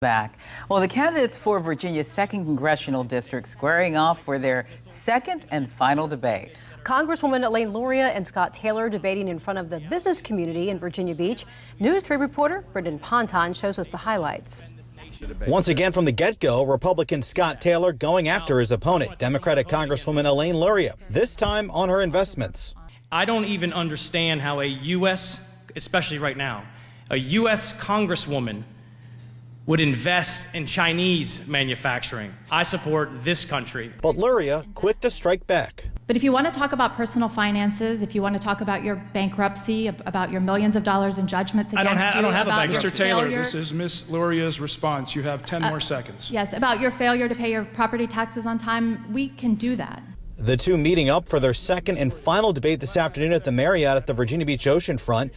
Back. Well, the candidates for Virginia's 2nd Congressional District squaring off for their second and final debate. Congresswoman Elaine Luria and Scott Taylor debating in front of the business community in Virginia Beach. News 3 reporter Brendan Ponton shows us the highlights. Once again from the get-go, Republican Scott Taylor going after his opponent, Democratic Congresswoman Elaine Luria, this time on her investments. I don't even understand how a U.S., especially right now, a U.S. Congresswoman would invest in Chinese manufacturing. I support this country. But Luria quick to strike back. But if you want to talk about personal finances, if you want to talk about your bankruptcy, about your millions of dollars in judgments against you, I don't have a bankruptcy. Mr. Taylor, this is Ms. Luria's response. You have 10 more seconds. Yes, about your failure to pay your property taxes on time, we can do that. The two meeting up for their second and final debate this afternoon at the Marriott at the Virginia Beach oceanfront.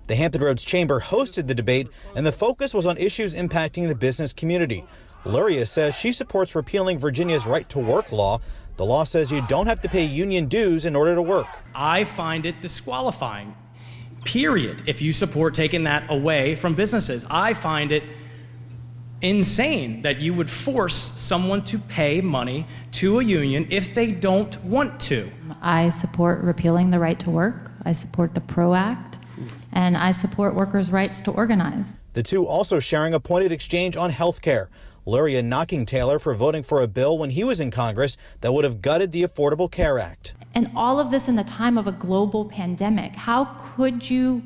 The Hampton Roads Chamber hosted the debate, and the focus was on issues impacting the business community. Luria says she supports repealing Virginia's right-to-work law. The law says you don't have to pay union dues in order to work. I find it disqualifying, period, if you support taking that away from businesses. I find it insane that you would force someone to pay money to a union if they don't want to. I support repealing the right to work. I support the PRO Act. And I support workers' rights to organize. The two also sharing a pointed exchange on health care. Luria knocking Taylor for voting for a bill when he was in Congress that would have gutted the Affordable Care Act. And all of this in the time of a global pandemic. How could you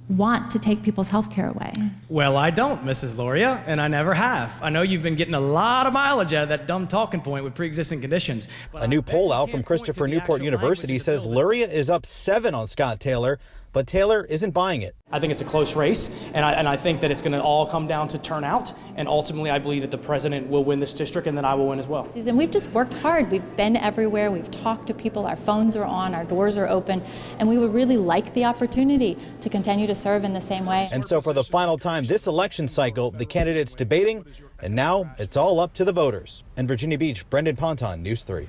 want to take people's health care away? Well, I don't, Mrs. Luria, and I never have. I know you've been getting a lot of mileage out of that dumb talking point with pre-existing conditions. A new poll out from Christopher Newport University says Luria is up 7 on Scott Taylor, but Taylor isn't buying it. I think it's a close race, and I think that it's going to all come down to turnout, and ultimately I believe that the president will win this district and then I will win as well. And we've just worked hard. We've been everywhere. We've talked to people. Our phones are on. Our doors are open. And we would really like the opportunity to continue to serve in the same way. And so for the final time this election cycle, the candidates debating, and now it's all up to the voters. In Virginia Beach, Brendan Ponton, News 3.